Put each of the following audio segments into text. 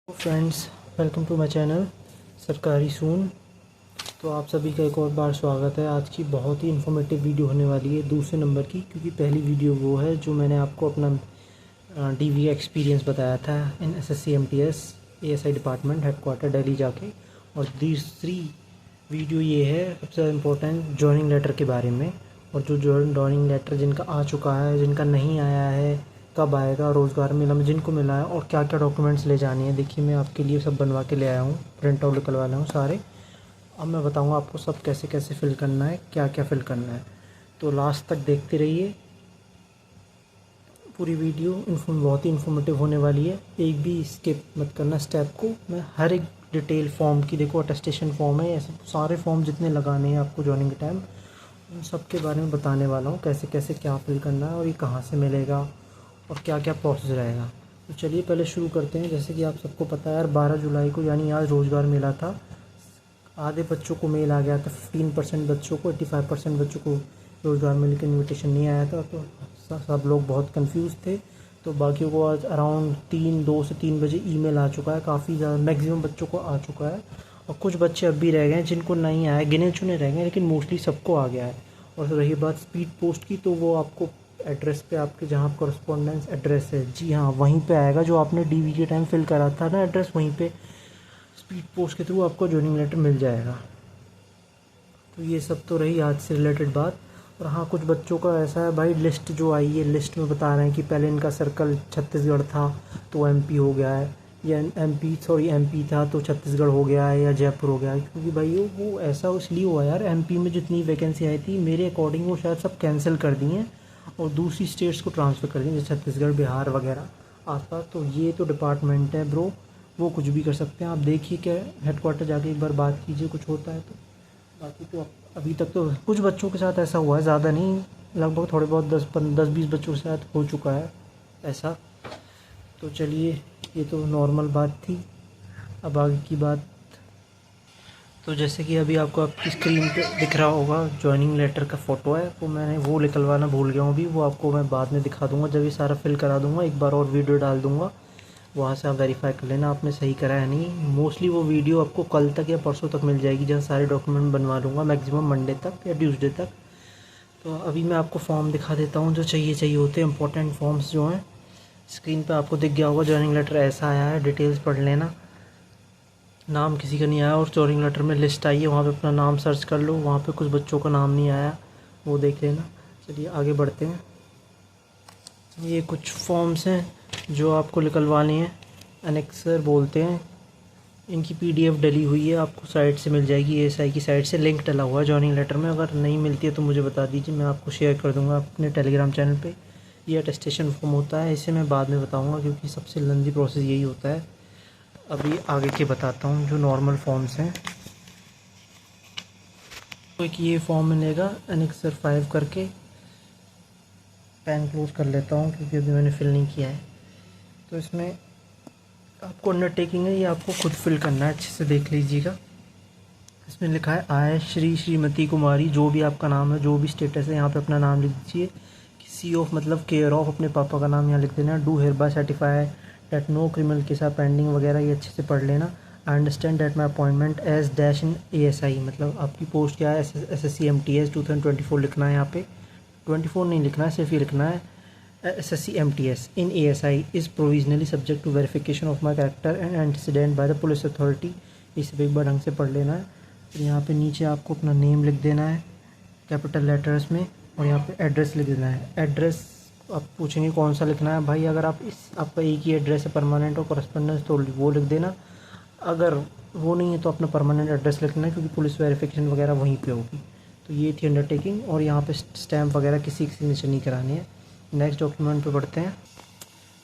Friends, welcome to my channel सरकारी soon. तो आप सभी का एक और बार स्वागत है। आज की बहुत ही इन्फॉर्मेटिव वीडियो होने वाली है दूसरे नंबर की, क्योंकि पहली वीडियो वो है जो मैंने आपको अपना डीवी का एक्सपीरियंस बताया था इन SSC MTS ASI department headquarter Delhi जाके। और दूसरी वीडियो ये है सबसे इम्पोर्टेंट जॉइनिंग लेटर के बारे में। और जो जॉइनिंग लेटर जिनका आ चुका है, जिनका नहीं आया है, कब आएगा, रोज़गार मेला में जिनको मिला है और क्या क्या डॉक्यूमेंट्स ले जानी है। देखिए, मैं आपके लिए सब बनवा के ले आया हूँ, प्रिंट आउट निकलवा लाया हूँ सारे। अब मैं बताऊँगा आपको सब कैसे कैसे फ़िल करना है, क्या क्या फ़िल करना है। तो लास्ट तक देखते रहिए, पूरी वीडियो बहुत ही इन्फॉर्मेटिव होने वाली है। एक भी स्किप मत करना स्टेप को। मैं हर एक डिटेल फॉर्म की, देखो अटेस्टेशन फॉर्म है, ऐसे सारे फॉर्म जितने लगाने हैं आपको जॉइनिंग के टाइम, उन सब के बारे में बताने वाला हूँ, कैसे कैसे क्या फ़िल करना है और ये कहाँ से मिलेगा और क्या क्या प्रोसेस रहेगा। तो चलिए पहले शुरू करते हैं। जैसे कि आप सबको पता है यार, 12 जुलाई को यानी आज रोज़गार मेला था। आधे बच्चों को मेल आ गया था, 15% बच्चों को, 85% बच्चों को रोज़गार मेले का इन्विटेशन नहीं आया था। तो सब लोग बहुत कंफ्यूज थे। तो बाकियों को आज अराउंड 2 से 3 बजे ईमेल आ चुका है। काफ़ी ज़्यादा मैक्सिमम बच्चों को आ चुका है, और कुछ बच्चे अब भी रह गए हैं जिनको नहीं आया, गिने चुने रह गए, लेकिन मोस्टली सबको आ गया है। और रही बात स्पीड पोस्ट की, तो वो आपको एड्रेस पे, आपके जहाँ कॉरेस्पॉन्डेंस एड्रेस है, जी हाँ, वहीं पे आएगा जो आपने डीवी के टाइम फिल करा था ना एड्रेस, वहीं पे स्पीड पोस्ट के थ्रू आपको जॉइनिंग लेटर मिल जाएगा। तो ये सब तो रही आज से रिलेटेड बात। और हाँ, कुछ बच्चों का ऐसा है भाई, लिस्ट जो आई है, लिस्ट में बता रहे हैं कि पहले इनका सर्कल छत्तीसगढ़ था तो एमपी हो गया है, या एमपी था तो छत्तीसगढ़ हो गया है, या जयपुर हो गया है। क्योंकि भाई वो ऐसा इसलिए हुआ यार, एमपी में जितनी वैकेंसी आई थी मेरे अकॉर्डिंग वो शायद सब कैंसिल कर दी हैं और दूसरी स्टेट्स को ट्रांसफ़र कर दी, जैसे छत्तीसगढ़, बिहार वगैरह आसपास। तो ये तो डिपार्टमेंट है ब्रो, वो कुछ भी कर सकते हैं। आप देखिए, क्या हेडक्वार्टर जाके एक बार बात कीजिए, कुछ होता है तो। बाकी तो अभी तक तो कुछ बच्चों के साथ ऐसा हुआ है, ज़्यादा नहीं, लगभग थोड़े बहुत 10-20 बच्चों के साथ हो चुका है ऐसा। तो चलिए, ये तो नॉर्मल बात थी। अब आगे की बात, तो जैसे कि अभी आपको आपकी स्क्रीन पे दिख रहा होगा, जॉइनिंग लेटर का फ़ोटो है, वो मैंने वो निकलवाना भूल गया हूँ अभी। वो आपको मैं बाद में दिखा दूँगा, जब ये सारा फिल करा दूँगा, एक बार और वीडियो डाल दूँगा, वहाँ से आप वेरीफाई कर लेना आपने सही करा है नहीं। मोस्टली वो वीडियो आपको कल तक या परसों तक मिल जाएगी, जहाँ सारे डॉक्यूमेंट बनवा लूँगा, मैक्सिमम मंडे तक या ट्यूसडे तक। तो अभी मैं आपको फॉर्म दिखा देता हूँ जो चाहिए होते हैं, इंपॉर्टेंट फॉर्म्स जो हैं। स्क्रीन पे आपको दिख गया होगा, जॉइनिंग लेटर ऐसा आया है, डिटेल्स पढ़ लेना। नाम किसी का नहीं आया, और जॉइनिंग लेटर में लिस्ट आई है, वहाँ पे अपना नाम सर्च कर लो, वहाँ पे कुछ बच्चों का नाम नहीं आया, वो देख लेना। चलिए आगे बढ़ते हैं। ये कुछ फॉर्म्स हैं जो आपको निकलवाने हैं, एनेक्सर बोलते हैं। इनकी पीडीएफ डली हुई है, आपको साइट से मिल जाएगी, एएसआई की साइट से लिंक डला हुआ है जॉइनिंग लेटर में। अगर नहीं मिलती है तो मुझे बता दीजिए, मैं आपको शेयर कर दूंगा अपने टेलीग्राम चैनल पे। ये अटेस्टेशन फॉर्म होता है, इसे मैं बाद में बताऊंगा क्योंकि सबसे लंबी प्रोसेस यही होता है। अभी आगे के बताता हूँ जो नॉर्मल फॉर्म्स हैं। तो एक ये फॉर्म मिलेगा एनेक्सर 5 करके, पेन क्लोज कर लेता हूँ क्योंकि अभी मैंने फिल नहीं किया है। तो इसमें आपको अंडरटेकिंग है, ये आपको खुद फिल करना है, अच्छे से देख लीजिएगा। इसमें लिखा है आय श्री श्रीमती कुमारी, जो भी आपका नाम है, जो भी स्टेटस है, यहाँ पे अपना नाम लिख दीजिए। सी ऑफ मतलब केयर ऑफ, अपने पापा का नाम यहाँ लिख देना। Do hereby certify that no criminal case are pending वगैरह, ये अच्छे से पढ़ लेना। I understand that my appointment as dash in ASI, मतलब आपकी पोस्ट क्या है, एसएससी एमटीएस 2024 लिखना है। यहाँ पे 24 नहीं लिखना है, सिर्फ ये लिखना है SSC MTS in ASI is provisionally subject to verification of my character and antecedent by the police authority. इसे एक बार ढंग से पढ़ लेना है। फिर यहाँ पे नीचे आपको अपना नेम लिख देना है कैपिटल लेटर्स में, और यहाँ पे एड्रेस लिख देना है। एड्रेस आप पूछेंगे कौन सा लिखना है, भाई अगर आपका एक ही एड्रेस है परमानेंट और कॉरेस्पोंडेंस, तो वो लिख देना। अगर वो नहीं है तो अपना परमानेंट एड्रेस लिखना है, क्योंकि पुलिस वेरिफिकेशन वगैरह वहीं पे होगी। तो ये थी अंडरटेकिंग, और यहाँ पे स्टैम्प वगैरह किसी की सिग्नेचर नहीं करानी है। नेक्स्ट डॉक्यूमेंट पे बढ़ते हैं।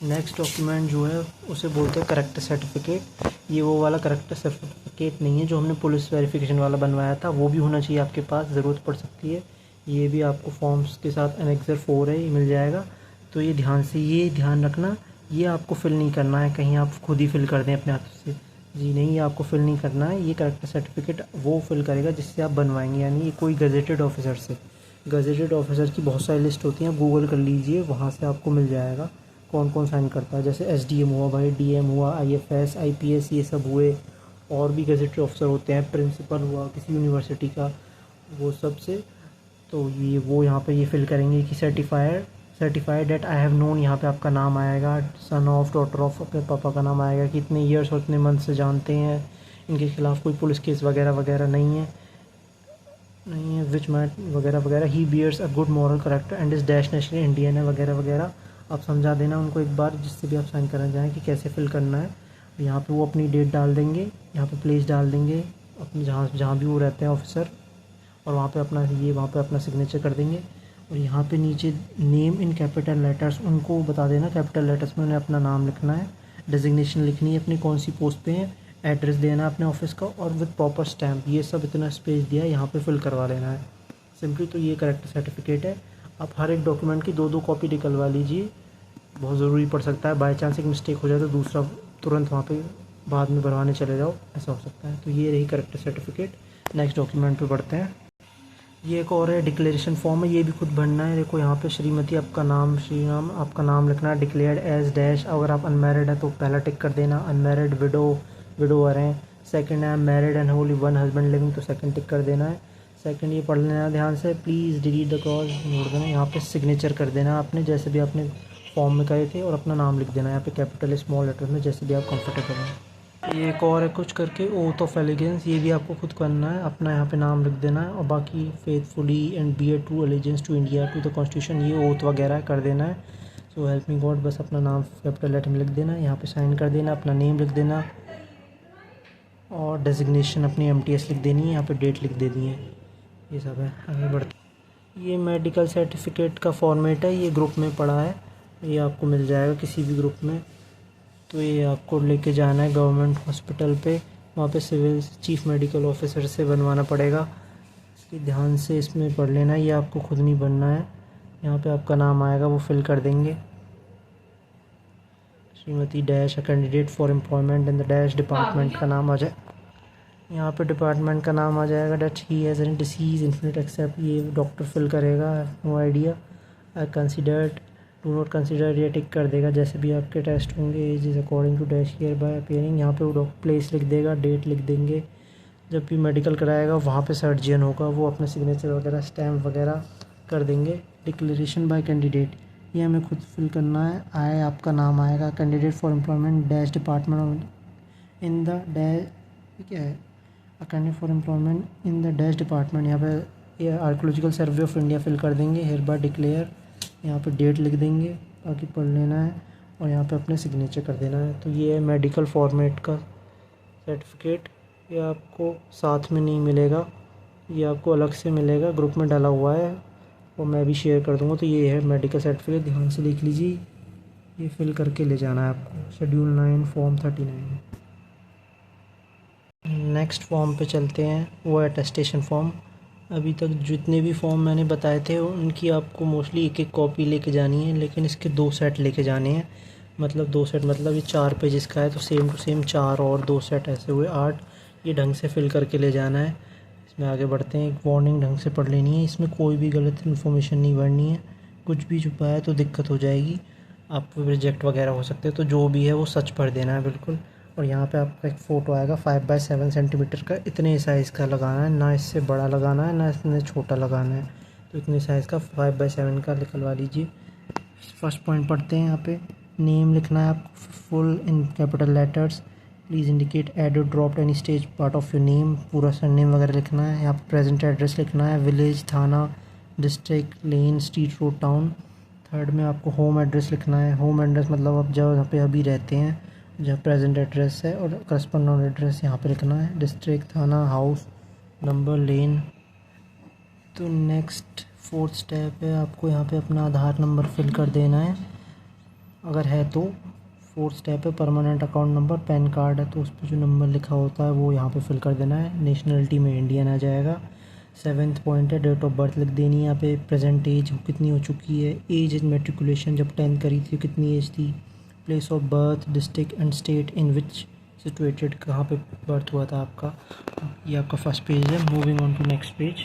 नेक्स्ट डॉक्यूमेंट जो है उसे बोलते हैं करेक्टर सर्टिफिकेट। ये वो वाला करेक्टर सर्टिफिकेट नहीं है जो हमने पुलिस वेरिफिकेशन वाला बनवाया था, वो भी होना चाहिए आपके पास, ज़रूरत पड़ सकती है। ये भी आपको फॉर्म्स के साथ एनेक्सर 4 है, ये मिल जाएगा। तो ये ध्यान रखना, ये आपको फिल नहीं करना है, कहीं आप खुद ही फिल कर दें अपने हाथों से, जी नहीं, ये आपको फिल नहीं करना है। ये करेक्टर सर्टिफिकेट वो फिल करेगा जिससे आप बनवाएंगे, यानी ये कोई गजेटेड ऑफिसर से। गजेटेड ऑफिसर की बहुत सारी लिस्ट होती हैं, गूगल कर लीजिए, वहाँ से आपको मिल जाएगा कौन कौन साइन करता है। जैसे एसडीएम हुआ भाई, डीएम हुआ, आईएफएस, आईपीएस, ये सब हुए। और भी गजेटरी ऑफिसर होते हैं, प्रिंसिपल हुआ किसी यूनिवर्सिटी का, वो सब से। तो ये वो यहाँ पे ये फिल करेंगे कि certified that I have known, यहाँ पे आपका नाम आएगा। सन ऑफ, डॉटर ऑफ, अपने पापा का नाम आएगा कि इतने ईयर्स और इतने मंथ से जानते हैं, इनके खिलाफ़ कोई पुलिस केस वगैरह वगैरह नहीं है विच मैट वगैरह वगैरह। He bears a good moral character and is dash national Indian है वगैरह वगैरह। आप समझा देना उनको एक बार, जिससे भी आप साइन करना चाहें कि कैसे फिल करना है। यहाँ पे वो अपनी डेट डाल देंगे, यहाँ पे प्लेस डाल देंगे अपने जहाँ जहाँ भी वो रहते हैं ऑफिसर, और वहाँ पे अपना सिग्नेचर कर देंगे। और यहाँ पे नीचे नेम इन कैपिटल लेटर्स, उनको बता देना कैपिटल लेटर्स में उन्हें अपना नाम लिखना है, डेजिग्नेशन लिखनी है अपनी कौन सी पोस्ट पे है, एड्रेस देना अपने ऑफिस का, और विद प्रॉपर स्टैम्प। ये सब इतना स्पेस दिया है, यहाँ पे फिल करवा लेना है सिंपली। तो ये करेक्ट सर्टिफिकेट है। आप हर एक डॉक्यूमेंट की 2-2 कॉपी निकलवा लीजिए, बहुत ज़रूरी पड़ सकता है। बाई चांस एक मिस्टेक हो जाए तो दूसरा तुरंत वहाँ पे बाद में भरवाने चले जाओ, ऐसा हो सकता है। तो ये रही करेक्ट सर्टिफिकेट। नेक्स्ट डॉक्यूमेंट पे बढ़ते हैं। ये एक और है, डिक्लेरेशन फॉर्म है, ये भी खुद भरना है। देखो यहाँ पे श्रीमती आपका नाम, श्रीराम आपका नाम लिखना है, डिक्लेयर्ड एज डैश। अगर आप अनमैरिड है तो पहला टिक कर देना, अनमैरिड, विडोअर हैं। सेकंड है married and Holi one husband living, तो सेकंड टिक कर देना है। सेकंड ये पढ़ लेना ध्यान से, please delete the clause, note देना। यहाँ पे सिग्नेचर कर देना आपने, जैसे भी आपने फॉर्म में करे थे, और अपना नाम लिख देना यहाँ पे कैपिटल स्मॉल लेटर में, जैसे भी आप कंफर्टेबल हैं। ये एक और है कुछ करके, ओथ ऑफ एलिगेंस, ये भी आपको खुद करना है, अपना यहाँ पे नाम लिख देना है। और बाकी faithfully and bear true allegiance to India to the constitution, ये ओथ वगैरह कर देना है। सो हेल्प मी गॉड, बस अपना नाम कैपिटल लेटर में लिख देना है, यहाँ पे साइन कर देना, अपना नेम लिख देना, और डेजिग्नेशन अपनी एमटीएस लिख देनी है, यहाँ पे डेट लिख देनी है। ये सब है। आगे बढ़ते, ये मेडिकल सर्टिफिकेट का फॉर्मेट है, ये ग्रुप में पड़ा है, ये आपको मिल जाएगा किसी भी ग्रुप में। तो ये आपको लेके जाना है गवर्नमेंट हॉस्पिटल पे, वहाँ पे सिविल चीफ मेडिकल ऑफिसर से बनवाना पड़ेगा। इसलिए ध्यान से इसमें पढ़ लेना, ये आपको खुद नहीं बनना है। यहाँ पे आपका नाम आएगा, वो फिल कर देंगे, Shrimati dash, a candidate for employment in the dash, department का नाम आ जाए, यहाँ पे डिपार्टमेंट का नाम आ जाएगा, that he has any disease infinite except, ये डॉक्टर फिल करेगा, no idea. I considered, do not consider, ये टिक कर देगा। जैसे भी आपके टेस्ट होंगे, as is according to dash hereby appearing, यहाँ पे वो प्लेस लिख देगा, डेट लिख देंगे। जब भी मेडिकल कराएगा वहाँ पे सर्जियन होगा, वो अपना सिग्नेचर वगैरह स्टैम्प वगैरह कर देंगे। डिक्लेरेशन बाय कैंडिडेट, ये हमें खुद फिल करना है। आए आपका नाम आएगा, candidate for employment dash department in the dash, क्या है, candidate for employment in the dash department, यहाँ पे ये archaeological survey of India fill कर देंगे। हेयर बाय डिक्लेयर, यहाँ पे डेट लिख देंगे, बाकी पढ़ लेना है, और यहाँ पे अपने सिग्नेचर कर देना है। तो ये है मेडिकल फॉर्मेट का सर्टिफिकेट। ये आपको साथ में नहीं मिलेगा, ये आपको अलग से मिलेगा, ग्रुप में डाला हुआ है, और मैं भी शेयर कर दूँगा। तो ये है मेडिकल सर्टिफिकेट, ध्यान से देख लीजिए, ये फिल करके ले जाना है आपको। Schedule 9 form 39। नेक्स्ट फॉर्म पे चलते हैं, वो है अटेस्टेशन फॉर्म। अभी तक जितने भी फॉर्म मैंने बताए थे उनकी आपको मोस्टली एक एक कॉपी लेके जानी है, लेकिन इसके 2 सेट लेके जाने हैं। मतलब 2 सेट मतलब ये 4 पेजेस का है, तो सेम टू सेम 4 और 2 सेट ऐसे हुए 8। ये ढंग से फिल करके ले जाना है। इसमें आगे बढ़ते हैं, एक वार्निंग ढंग से पढ़ लेनी है, इसमें कोई भी गलत इन्फॉर्मेशन नहीं भरनी है, कुछ भी छुपा है तो दिक्कत हो जाएगी, आपको रिजेक्ट वगैरह हो सकते हैं। तो जो भी है वो सच भर देना है बिल्कुल। और यहाँ पे आपका एक फ़ोटो आएगा 5x7 सेंटीमीटर का, इतने साइज़ का लगाना है, ना इससे बड़ा लगाना है ना इससे छोटा लगाना है। तो इतने साइज़ का 5x7 का निकलवा लीजिए। फर्स्ट पॉइंट पढ़ते हैं, यहाँ पे नेम लिखना है आपको full in capital letters, please indicate add और dropped any stage part of your name, पूरा सरनेम वगैरह लिखना है। यहाँ पे प्रेजेंट एड्रेस लिखना है, विलेज, थाना, डिस्ट्रिक्ट, लेन, स्ट्रीट, रोड, टाउन। थर्ड में आपको होम एड्रेस लिखना है, होम एड्रेस मतलब आप जहाँ पे अभी रहते हैं, जहाँ प्रेजेंट एड्रेस है, और करस्पॉन्डेंट एड्रेस यहाँ पे लिखना है, डिस्ट्रिक्ट, थाना, हाउस नंबर, लेन। तो नेक्स्ट 4th स्टेप है, आपको यहाँ पे अपना आधार नंबर फिल कर देना है अगर है तो। 4th स्टेप है, permanent account number, pan card है तो उस पर जो नंबर लिखा होता है वो यहाँ पे फिल कर देना है। नेशनलिटी में इंडियन आ जाएगा। 7th पॉइंट है, डेट ऑफ बर्थ लिख देनी है यहाँ पे, प्रेजेंट एज कितनी हो चुकी है, एज इज मेट्रिकुलेशन जब 10th करी थी कितनी एज थी, place of birth, district and state in which situated, कहाँ पे बर्थ हुआ था आपका। ये आपका फर्स्ट पेज है। Moving on to next page,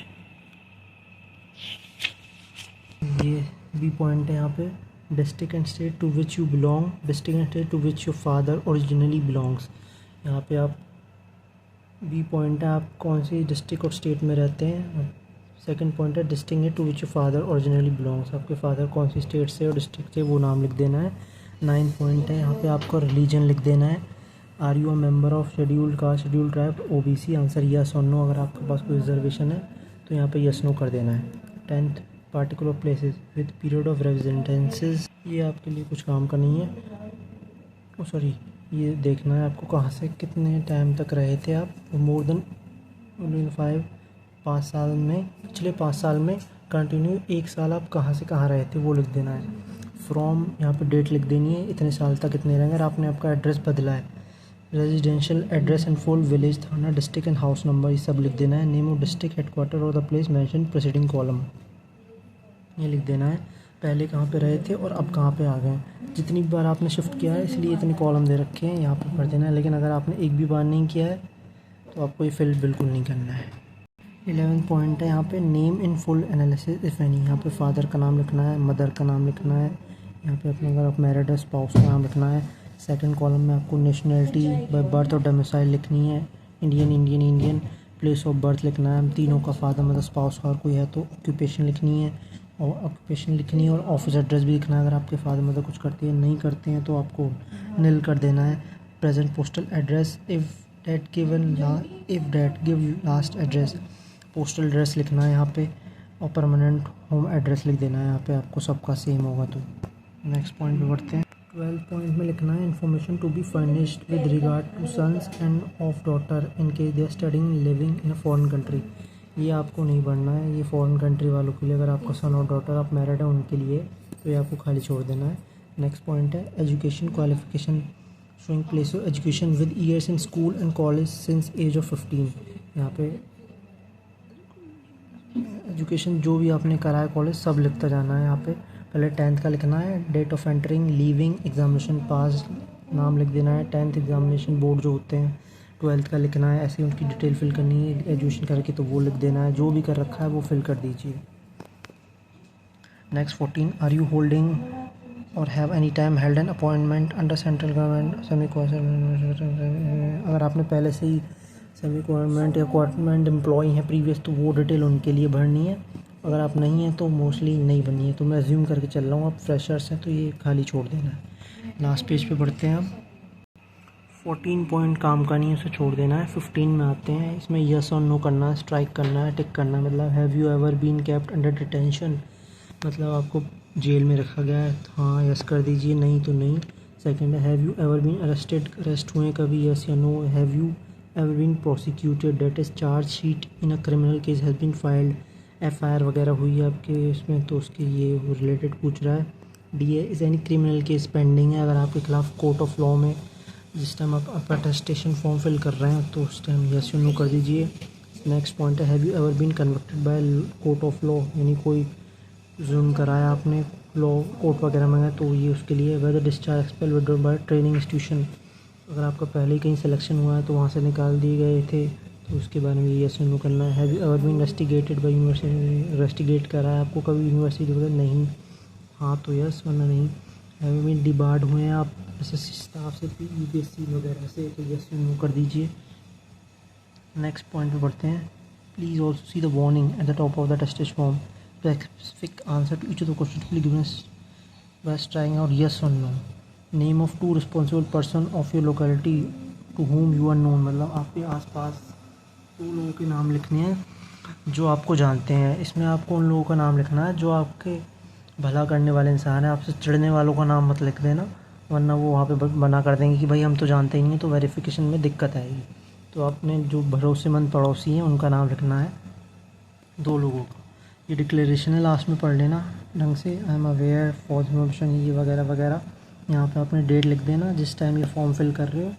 ये बी पॉइंट है यहाँ पे, district and state to which you belong, district and state to which your father originally belongs. यहाँ पे आप बी पॉइंट है, आप कौन सी डिस्ट्रिक्ट और स्टेट में रहते हैं। सेकंड पॉइंट है डिस्ट्रिक्ट है to which your father originally belongs, आपके फादर कौन सी स्टेट से और डिस्ट्रिक्ट से वो नाम लिख देना है। 9 पॉइंट है, यहाँ पे आपको रिलीजन लिख देना है। Are you a member of scheduled caste scheduled tribe OBC, answer yes और नो। अगर आपके पास कोई रिजर्वेशन है तो यहाँ पे यस नो कर देना है। 10th particular places with period of residences, ये आपके लिए कुछ काम का नहीं है। ओ सॉरी, ये देखना है आपको कहाँ से कितने टाइम तक रहे थे आप, मोर देन 5 साल में, पिछले 5 साल में कंटिन्यू 1 साल आप कहाँ से कहाँ रहे थे वो लिख देना है। फ्रॉम यहाँ पे डेट लिख देनी है, इतने साल तक कितने रहेंगे। अगर आपने आपका एड्रेस बदला है, residential address and full village थाना डिस्ट्रिक्ट एंड हाउस नंबर, ये सब लिख देना है। नेम ऑफ डिस्ट्रिक्ट हेडक्वार्टर और the place mention presiding column, ये लिख देना है। पहले कहाँ पे रहे थे और अब कहाँ पे आ गए, जितनी बार आपने शिफ्ट किया है इसलिए इतने कॉलम दे रखे हैं, यहाँ पे कर देना है। लेकिन अगर आपने एक भी बार नहीं किया है तो आपको ये फिल बिल्कुल नहीं करना है। 11 पॉइंट है, यहाँ पे name in full analysis if any, यहाँ पे फादर का नाम लिखना है, मदर का नाम लिखना है, यहाँ पे अपने अगर आप मैरिड है स्पाउस का नाम लिखना है। सेकंड कॉलम में आपको नेशनलिटी बाय बर्थ और डोमिसाइल लिखनी है, Indian Indian Indian, place of birth लिखना है। तीनों का फादर मदर स्पाउस और कोई है तो ऑक्यूपेशन लिखनी है, और ऑक्यूपेशन लिखनी है और ऑफिस एड्रेस भी लिखना है। अगर आपके फादर मदर कुछ करते हैं नहीं करते हैं तो आपको नील कर देना है। Present postal address if that give last address, postal address लिखना है यहाँ पे, और परमानेंट होम एड्रेस लिख देना है यहाँ पे, आपको सबका सेम होगा। तो नेक्स्ट पॉइंट पे बढ़ते हैं। 12 पॉइंट में लिखना है information to be furnished with regard to sons and of daughter in case they are studying living in a foreign country, ये आपको नहीं पढ़ना है, ये फॉरेन कंट्री वालों के लिए। अगर आपका सन और डॉटर आप मैरिड है उनके लिए तो ये आपको खाली छोड़ देना है। नेक्स्ट पॉइंट है education qualification showing place of education with years in school and college since age of 15, यहाँ पे एजुकेशन जो भी आपने करा है कॉलेज सब लिखता जाना है। यहाँ पे पहले 10th का लिखना है, date of entering leaving examination pass नाम लिख देना है, 10th एग्जामिनेशन बोर्ड जो होते हैं। 12th का लिखना है, ऐसे उनकी डिटेल फिल करनी है, एजुकेशन करके तो वो लिख देना है, जो भी कर रखा है वो फिल कर दीजिए। नेक्स्ट 14, आर यू होल्डिंग और have any time held an appointment under central government semi government, अगर आपने पहले से ही सेमी गवर्नमेंट या गवर्नमेंट एम्प्लॉय हैं प्रीवियस तो वो डिटेल उनके लिए भरनी है। अगर आप नहीं हैं तो मोस्टली नहीं भरनी है, तो मैं अज्यूम करके चल रहा हूँ आप फ्रेशर्स हैं तो ये खाली छोड़ देना है। लास्ट पेज पे बढ़ते हैं अब। 14 पॉइंट काम का नहीं है, उसे छोड़ देना है। 15 में आते हैं, इसमें यस और नो करना है, स्ट्राइक करना है, टिक करना है। मतलब have you ever been kept under detention, मतलब आपको जेल में रखा गया है, हाँ यस कर दीजिए, नहीं तो नहीं। सेकंड है have you ever been arrested, arrest हुए कभी, यस या no. Have you ever been prosecuted, that is charge sheet in a criminal case has been filed, FIR वगैरह हुई है आपके इसमें तो उसके ये रिलेटेड पूछ रहा है। D A is any criminal case pending है, अगर आपके खिलाफ कोर्ट ऑफ लॉ में जिस टाइम आप अटेस्टेशन फॉर्म फिल कर रहे हैं तो उस टाइम यस या नो कर दीजिए। नेक्स्ट पॉइंट है have you ever been convicted by court of law, यानी कोई जुर्म कराया आपने लॉ कोर्ट वगैरह में गए तो ये उसके लिए। Whether discharge expel withdrawal by training institution, अगर आपका पहले ही कहीं सिलेक्शन हुआ है तो वहाँ से निकाल दिए गए थे तो उसके बारे में यस नो करना है। Have you ever been investigated by university, investigate करा है आपको कभी यूनिवर्सिटी वगैरह, नहीं हाँ तो यस वरना नहीं। हैव यू बीन डिबार्ड हुए हैं आप SSC स्टाफ से UPSC वगैरह से तो यस नो कर दीजिए। नेक्स्ट पॉइंट पे बढ़ते हैं। Please also see the warning at the top of the test form, specific answer to each of the question given by trying और यस और no. Name of 2 responsible person of your locality to whom you are known, मतलब आपके आसपास 2 लोगों के नाम लिखने हैं जो आपको जानते हैं। इसमें आपको उन लोगों का नाम लिखना है जो आपके भला करने वाले इंसान है, आपसे चिढ़ने वालों का नाम मत लिख देना वरना वो वहाँ पे मना कर देंगे कि भाई हम तो जानते ही नहीं है, तो वेरिफिकेशन में दिक्कत आएगी। तो आपने जो भरोसेमंद पड़ोसी हैं उनका नाम लिखना है 2 लोगों का। ये डिक्लेरेशन है, लास्ट में पढ़ लेना ढंग से, I am aware for information ये वगैरह वगैरह। यहाँ पे आपने डेट लिख देना जिस टाइम ये फॉर्म फिल कर रहे हो,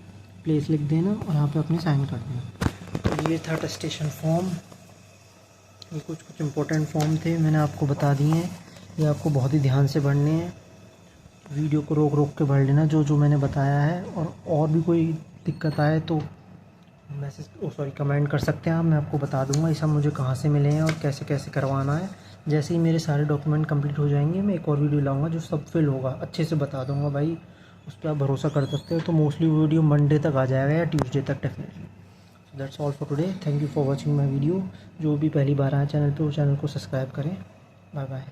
प्लेस लिख देना और यहाँ पे अपने साइन कर देना। तो ये था अटेस्टेशन फॉर्म, ये कुछ इंपॉर्टेंट फॉर्म थे मैंने आपको बता दिए हैं, ये आपको बहुत ही ध्यान से पढ़ने हैं। वीडियो को रोक रोक के पढ़ लेना जो जो मैंने बताया है, और भी कोई दिक्कत आए तो मैसेज कमेंट कर सकते हैं आप, मैं आपको बता दूंगा ये सब मुझे कहाँ से मिले हैं और कैसे कैसे करवाना है। जैसे ही मेरे सारे डॉक्यूमेंट कंप्लीट हो जाएंगे मैं एक और वीडियो लाऊंगा जो सब फिल होगा, अच्छे से बता दूंगा भाई, उस पर आप भरोसा कर सकते हो। तो मोस्टली वीडियो मंडे तक आ जाएगा या ट्यूसडे तक definitely. So that's all for today, thank you for watching my video. जो भी पहली बार आए चैनल पे वो चैनल को सब्सक्राइब करें। Bye bye.